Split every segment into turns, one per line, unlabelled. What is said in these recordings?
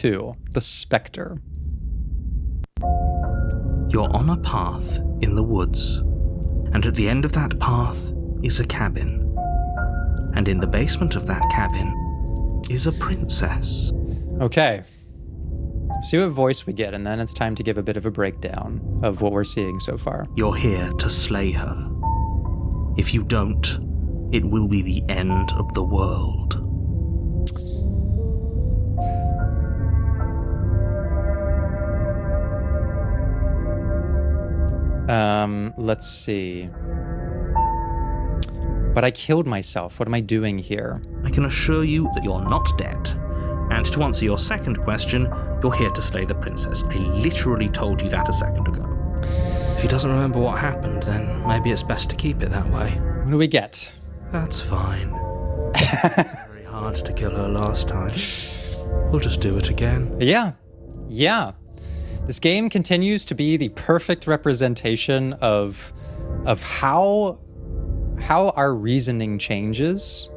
2, The Spectre.
You're on a path in the woods, and at the end of that path is a cabin. And in the basement of that cabin is a princess.
Okay. See what voice we get, and then it's time to give a bit of a breakdown of what we're seeing so far.
You're here to slay her. If you don't, it will be the end of the world.
Let's see. But I killed myself. What am I doing here?
I can assure you that you're not dead. And to answer your second question, you're here to slay the princess. I literally told you that a second ago. If he doesn't remember what happened, then maybe it's best to keep it that way.
What do we get?
That's fine. Very hard to kill her last time. We'll just do it again.
Yeah. This game continues to be the perfect representation of how our reasoning changes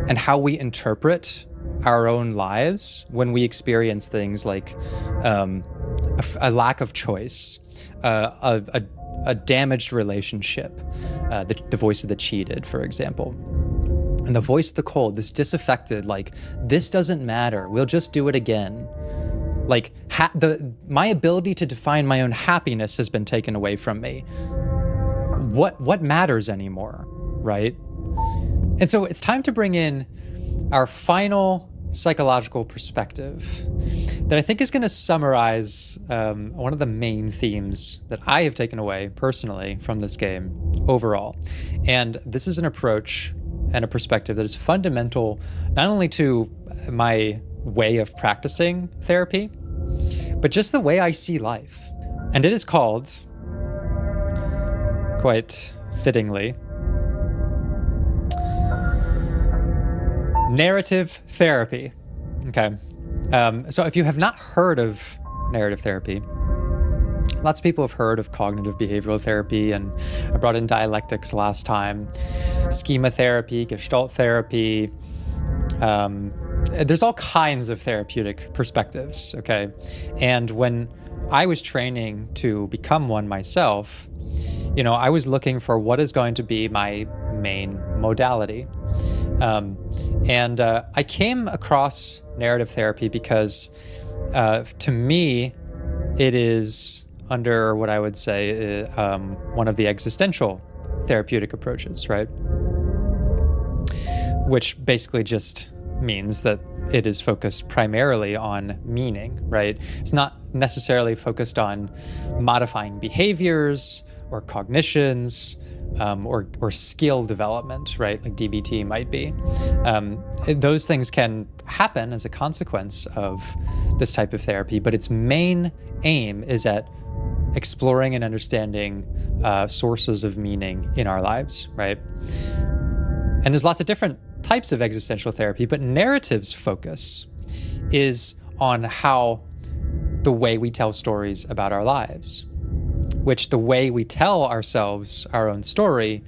and how we interpret our own lives when we experience things like a lack of choice, a damaged relationship, the voice of the cheated, for example. And the voice of the cold, this disaffected, like, this doesn't matter, we'll just do it again. Like, my ability to define my own happiness has been taken away from me. What matters anymore, right? And so it's time to bring in our final psychological perspective that I think is going to summarize one of the main themes that I have taken away personally from this game overall. And this is an approach and a perspective that is fundamental not only to my way of practicing therapy, but just the way I see life. And it is called, quite fittingly, narrative therapy. Okay. So if you have not heard of narrative therapy, lots of people have heard of cognitive behavioral therapy, and I brought in dialectics last time, schema therapy, gestalt therapy. There's all kinds of therapeutic perspectives, okay? And when I was training to become one myself, I was looking for what is going to be my main modality. And I came across narrative therapy because to me, it is under what I would say one of the existential therapeutic approaches, right? Which basically just means that it is focused primarily on meaning, right? It's not necessarily focused on modifying behaviors or cognitions, or skill development, right? Like DBT might be. Those things can happen as a consequence of this type of therapy, but its main aim is at exploring and understanding sources of meaning in our lives, right? And there's lots of different types of existential therapy, but narrative's focus is on how the way we tell stories about our lives, which the way we tell ourselves our own story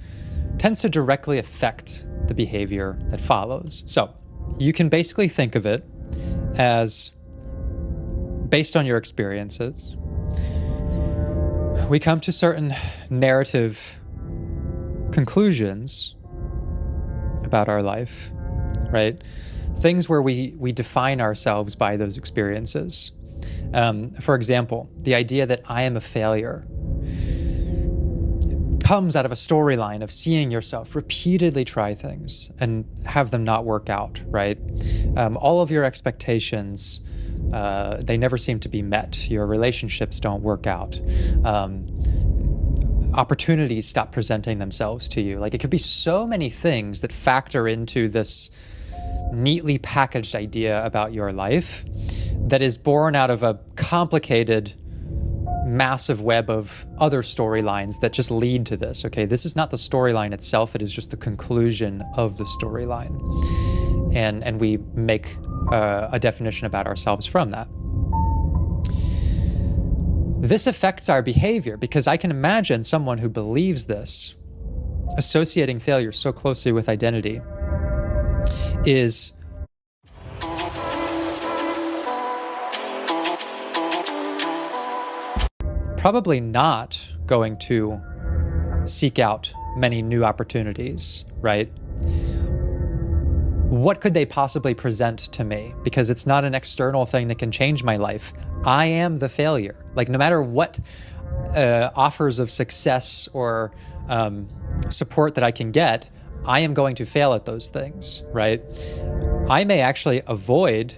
tends to directly affect the behavior that follows. So you can basically think of it as, based on your experiences, we come to certain narrative conclusions about our life, right? Things where we define ourselves by those experiences. For example, the idea that I am a failure comes out of a storyline of seeing yourself repeatedly try things and have them not work out, right? All of your expectations, they never seem to be met. Your relationships don't work out. Opportunities stop presenting themselves to you. Like, it could be so many things that factor into this neatly packaged idea about your life that is born out of a complicated, massive web of other storylines that just lead to this. Okay, this is not the storyline itself, it is just the conclusion of the storyline. And we make a definition about ourselves from that. This affects our behavior because I can imagine someone who believes this, associating failure so closely with identity, is probably not going to seek out many new opportunities, right? What could they possibly present to me? Because it's not an external thing that can change my life. I am the failure. Like, no matter what offers of success or support that I can get, I am going to fail at those things, right? I may actually avoid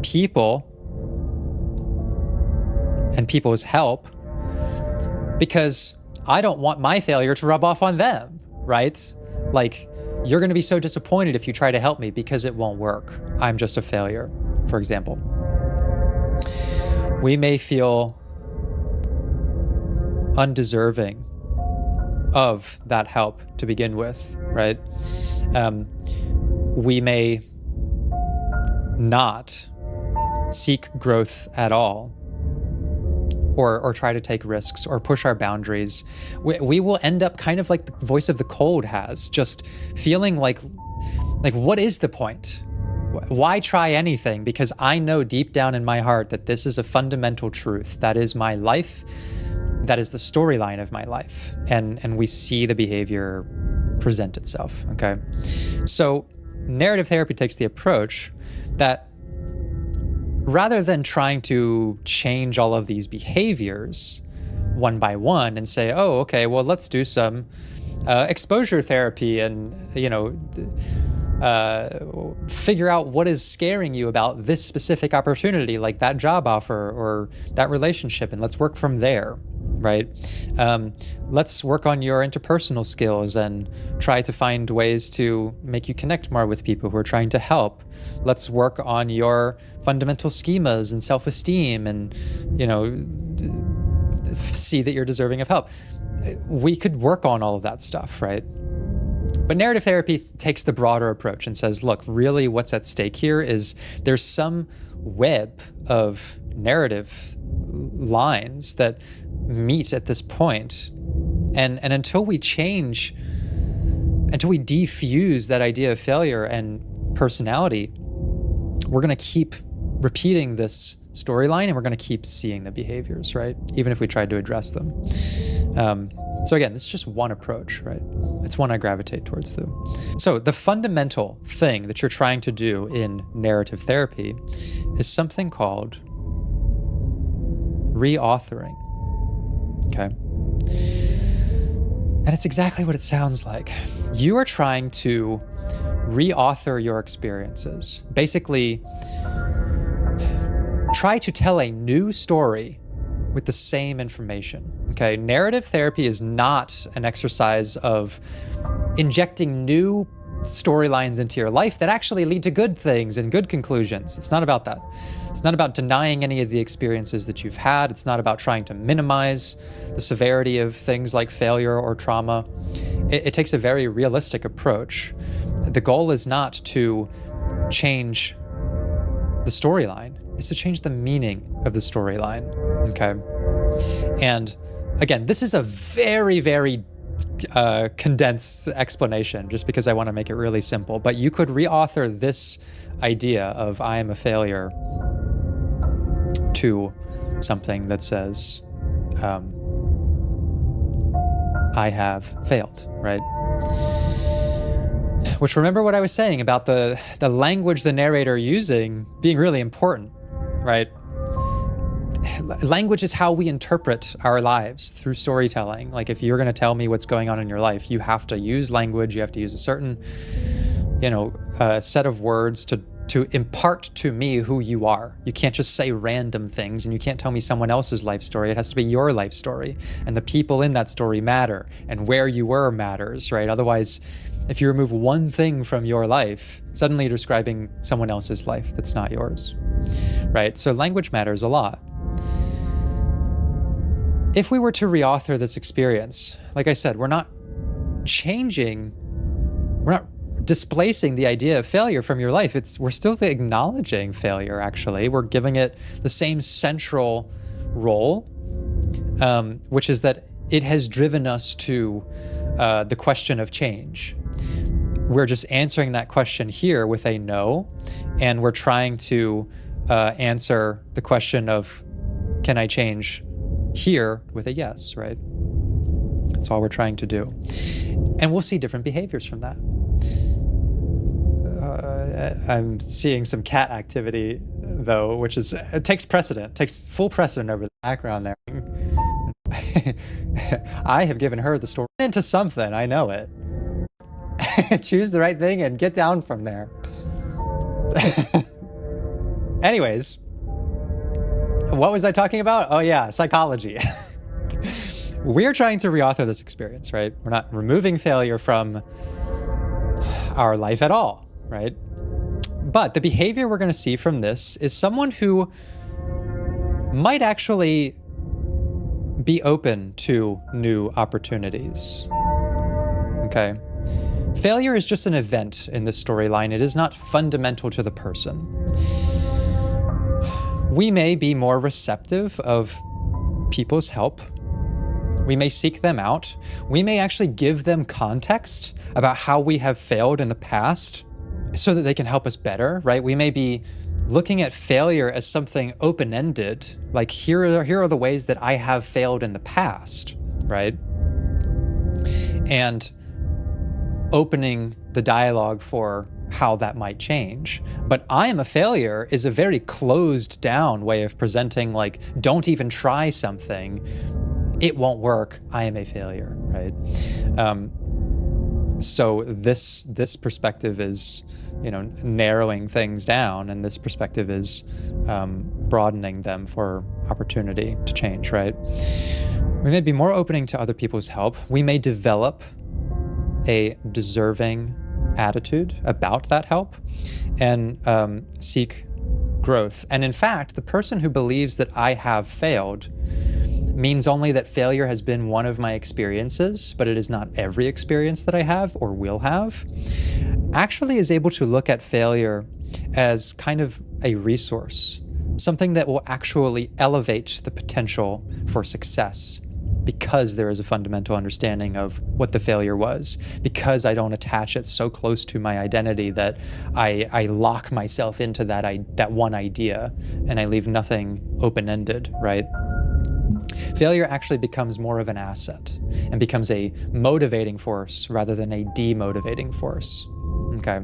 people and people's help because I don't want my failure to rub off on them, right? Like, you're going to be so disappointed if you try to help me because it won't work. I'm just a failure, for example. We may feel undeserving of that help to begin with, right? We may not seek growth at all, or try to take risks or push our boundaries. We will end up kind of like the voice of the cold has, just feeling like what is the point? Why try anything? Because I know deep down in my heart that this is a fundamental truth. That is my life. That is the storyline of my life. And we see the behavior present itself, okay? So narrative therapy takes the approach that rather than trying to change all of these behaviors one by one and say, oh, okay, well, let's do some exposure therapy and, figure out what is scaring you about this specific opportunity, like that job offer or that relationship, and let's work from there, right? Let's work on your interpersonal skills and try to find ways to make you connect more with people who are trying to help. Let's work on your fundamental schemas and self-esteem and, see that you're deserving of help. We could work on all of that stuff, right? But narrative therapy takes the broader approach and says, look, really what's at stake here is there's some web of narrative lines that meet at this point. And until we change, until we defuse that idea of failure and personality, we're going to keep repeating this storyline and we're going to keep seeing the behaviors, right? Even if we tried to address them. So again, this is just one approach, right? It's one I gravitate towards though. So the fundamental thing that you're trying to do in narrative therapy is something called reauthoring, okay? And it's exactly what it sounds like. You are trying to reauthor your experiences. Basically, try to tell a new story with the same information. Okay, narrative therapy is not an exercise of injecting new storylines into your life that actually lead to good things and good conclusions. It's not about that. It's not about denying any of the experiences that you've had. It's not about trying to minimize the severity of things like failure or trauma. It takes a very realistic approach. The goal is not to change the storyline, it's to change the meaning of the storyline, okay? And again, this is a very, very condensed explanation just because I want to make it really simple, but you could reauthor this idea of I am a failure to something that says I have failed, right? Which, remember what I was saying about the language the narrator using being really important, right? Language is how we interpret our lives through storytelling. Like, if you're going to tell me what's going on in your life, you have to use language. You have to use a certain, set of words to impart to me who you are. You can't just say random things, and you can't tell me someone else's life story. It has to be your life story, and the people in that story matter, and where you were matters, right? Otherwise, if you remove one thing from your life, suddenly you're describing someone else's life that's not yours, right? So language matters a lot. If we were to reauthor this experience, like I said, we're not displacing the idea of failure from your life. We're still acknowledging failure, actually. We're giving it the same central role, which is that it has driven us to the question of change. We're just answering that question here with a no, and we're trying to answer the question of, can I change here with a yes, right? That's all we're trying to do. And we'll see different behaviors from that. I'm seeing some cat activity, though, which takes full precedent over the background there. I have given her the story into something, I know it. Choose the right thing and get down from there. Anyways, what was I talking about? Oh yeah, psychology. We're trying to reauthor this experience, right? We're not removing failure from our life at all, right? But the behavior we're going to see from this is someone who might actually be open to new opportunities. Okay. Failure is just an event in this storyline. It is not fundamental to the person. We may be more receptive of people's help. We may seek them out. We may actually give them context about how we have failed in the past so that they can help us better, right? We may be looking at failure as something open-ended, like here are the ways that I have failed in the past, right? And opening the dialogue for how that might change. But I am a failure is a very closed down way of presenting, like, don't even try something. It won't work. I am a failure, right? So this perspective is, narrowing things down, and this perspective is broadening them for opportunity to change, right? We may be more opening to other people's help. We may develop a deserving attitude about that help and seek growth. And in fact, the person who believes that I have failed means only that failure has been one of my experiences, but it is not every experience that I have or will have, actually is able to look at failure as kind of a resource, something that will actually elevate the potential for success, because there is a fundamental understanding of what the failure was, because I don't attach it so close to my identity that I lock myself into that one idea and I leave nothing open-ended, right? Failure actually becomes more of an asset and becomes a motivating force rather than a demotivating force. Okay.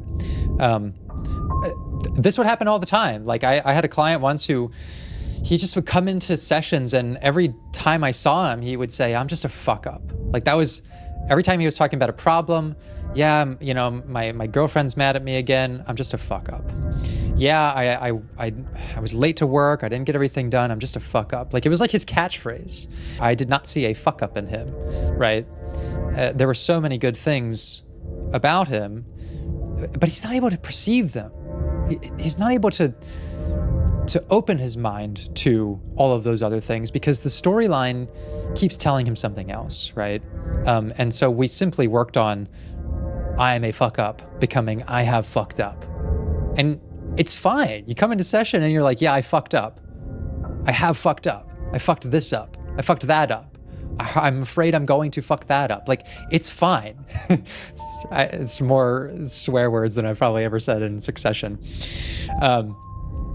This would happen all the time. Like I had a client once who he just would come into sessions, and every time I saw him, he would say, I'm just a fuck up. Like that was every time he was talking about a problem. Yeah, my girlfriend's mad at me again. I'm just a fuck up. Yeah, I was late to work. I didn't get everything done. I'm just a fuck up. Like it was like his catchphrase. I did not see a fuck up in him, right? There were so many good things about him, but he's not able to perceive them. He's not able to open his mind to all of those other things because the storyline keeps telling him something else, right? And so we simply worked on I am a fuck up becoming I have fucked up. And it's fine. You come into session and you're like, yeah, I fucked up. I have fucked up. I fucked this up. I fucked that up. I'm afraid I'm going to fuck that up. Like, it's fine. It's more swear words than I've probably ever said in succession.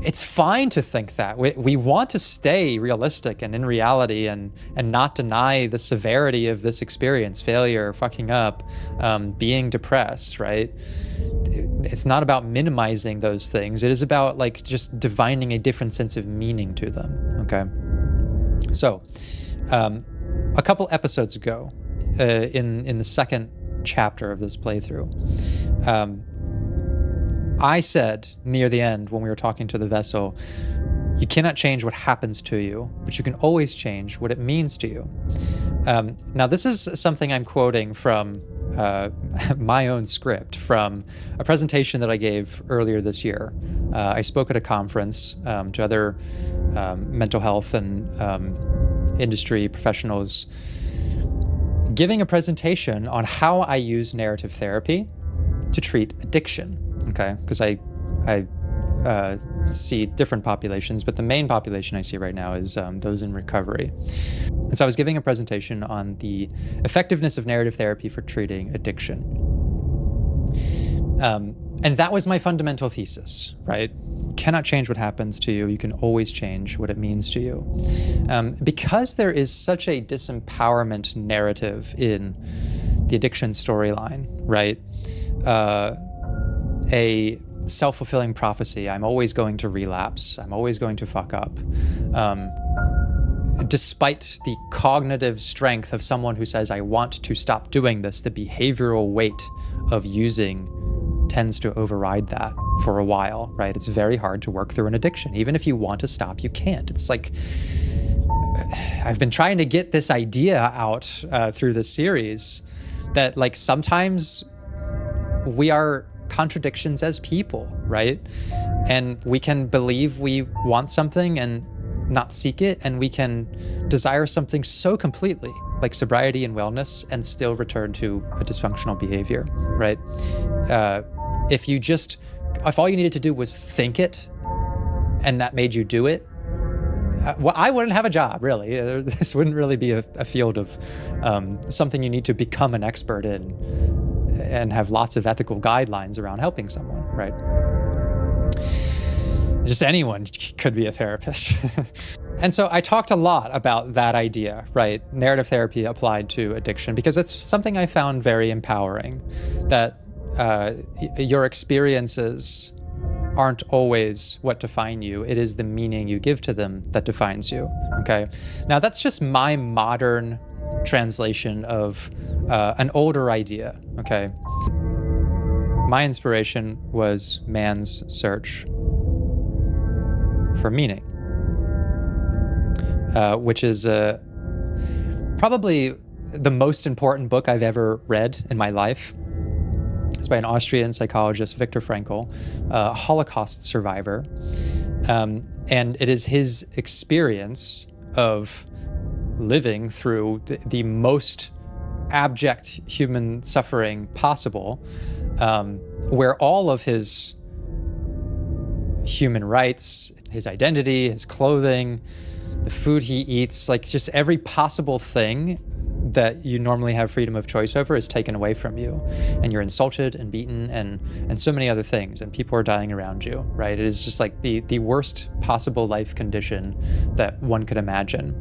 It's fine to think that. We want to stay realistic and in reality and not deny the severity of this experience, failure, fucking up, being depressed, right? It's not about minimizing those things. It is about like just divining a different sense of meaning to them, okay? So, a couple episodes ago, in the second chapter of this playthrough, I said near the end when we were talking to the vessel, you cannot change what happens to you, but you can always change what it means to you. Now, this is something I'm quoting from my own script from a presentation that I gave earlier this year. I spoke at a conference to other mental health and industry professionals, giving a presentation on how I use narrative therapy to treat addiction. Okay, because I see different populations, but the main population I see right now is those in recovery. And so I was giving a presentation on the effectiveness of narrative therapy for treating addiction. And that was my fundamental thesis, right? cannot change what happens to you. You can always change what it means to you. Because there is such a disempowerment narrative in the addiction storyline, right? A self-fulfilling prophecy. I'm always going to relapse. I'm always going to fuck up. Despite the cognitive strength of someone who says, I want to stop doing this, the behavioral weight of using tends to override that for a while, right? It's very hard to work through an addiction. Even if you want to stop, you can't. It's like, I've been trying to get this idea out through this series that like sometimes we are contradictions as people, right? And we can believe we want something and not seek it, and we can desire something so completely, like sobriety and wellness, and still return to a dysfunctional behavior, right? If all you needed to do was think it, and that made you do it, well, I wouldn't have a job, really. This wouldn't really be a field of something you need to become an expert in and have lots of ethical guidelines around helping someone, right? Just anyone could be a therapist. And so I talked a lot about that idea, right? Narrative therapy applied to addiction, because it's something I found very empowering, that your experiences aren't always what define you. It is the meaning you give to them that defines you, okay? Now that's just my modern translation of an older idea, okay? My inspiration was Man's Search for Meaning, which is probably the most important book I've ever read in my life. It's by an Austrian psychologist, Viktor Frankl, a Holocaust survivor. And it is his experience of living through the most abject human suffering possible, where all of his human rights, his identity, his clothing, the food he eats, like just every possible thing that you normally have freedom of choice over is taken away from you, and you're insulted and beaten and so many other things, and people are dying around you, right? It is just like the worst possible life condition that one could imagine.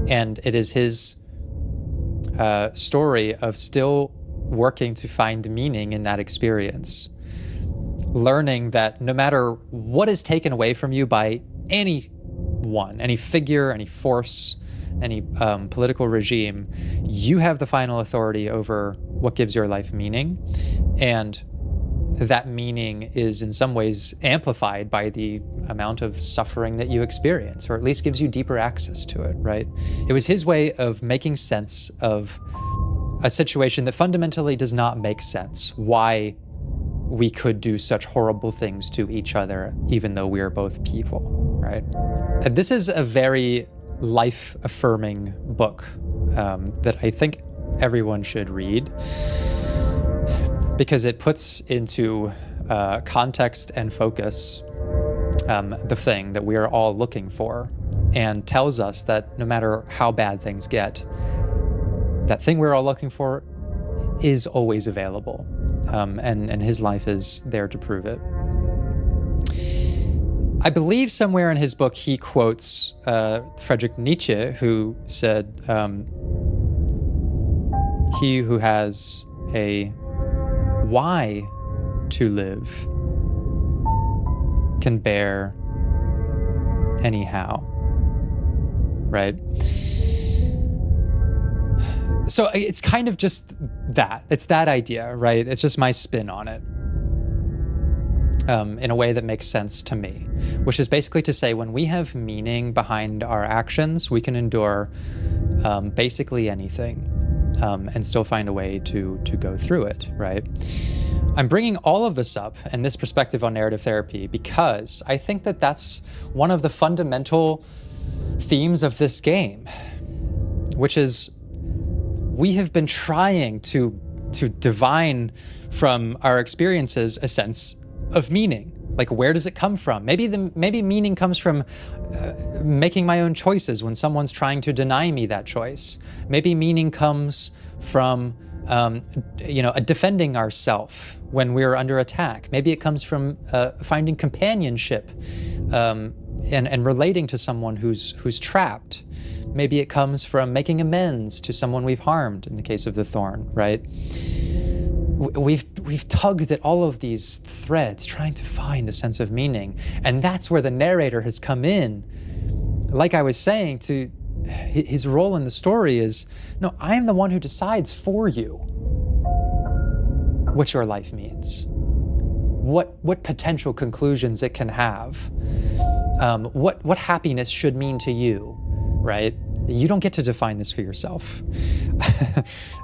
And it is his story of still working to find meaning in that experience, learning that no matter what is taken away from you by anyone, any figure, any force, any political regime, you have the final authority over what gives your life meaning. And that meaning is in some ways amplified by the amount of suffering that you experience, or at least gives you deeper access to it, right? It was his way of making sense of a situation that fundamentally does not make sense. Why we could do such horrible things to each other, even though we are both people, right? And this is a very life-affirming book that I think everyone should read, because it puts into context and focus the thing that we are all looking for, and tells us that no matter how bad things get, that thing we're all looking for is always available. And his life is there to prove it. I believe somewhere in his book he quotes Friedrich Nietzsche, who said, "He who has a why to live can bear anyhow." Right? So it's kind of just that. It's that idea, right? It's just my spin on it. In a way that makes sense to me, which is basically to say, when we have meaning behind our actions, we can endure basically anything and still find a way to go through it, right? I'm bringing all of this up and this perspective on narrative therapy because I think that that's one of the fundamental themes of this game, which is we have been trying to divine from our experiences a sense of meaning. Like, where does it come from? Maybe meaning comes from making my own choices when someone's trying to deny me that choice. Maybe meaning comes from defending ourselves when we're under attack. Maybe it comes from finding companionship and relating to someone who's trapped. Maybe it comes from making amends to someone we've harmed, in the case of the thorn, right? We've tugged at all of these threads, trying to find a sense of meaning. And that's where the narrator has come in. Like I was saying, to his role in the story is, no, I am the one who decides for you what your life means, what potential conclusions it can have, what happiness should mean to you, right? You don't get to define this for yourself.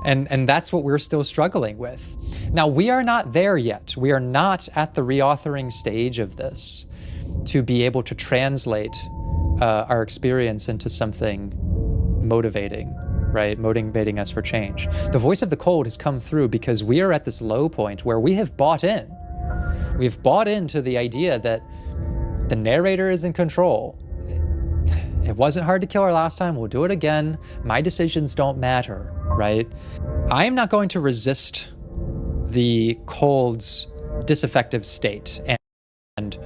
and that's what we're still struggling with. Now, we are not there yet. We are not at the reauthoring stage of this to be able to translate our experience into something motivating, right? Motivating us for change. The voice of the cold has come through because we are at this low point where we have bought in. We've bought into the idea that the narrator is in control. It wasn't hard to kill her last time, we'll do it again. My decisions don't matter, right? I am not going to resist the cold's disaffective state and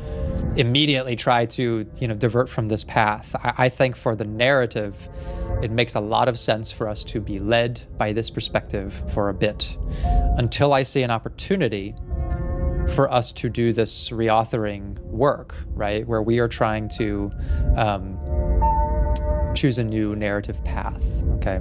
immediately try to, divert from this path. I think for the narrative, it makes a lot of sense for us to be led by this perspective for a bit, until I see an opportunity for us to do this reauthoring work, right? Where we are trying to choose a new narrative path, okay?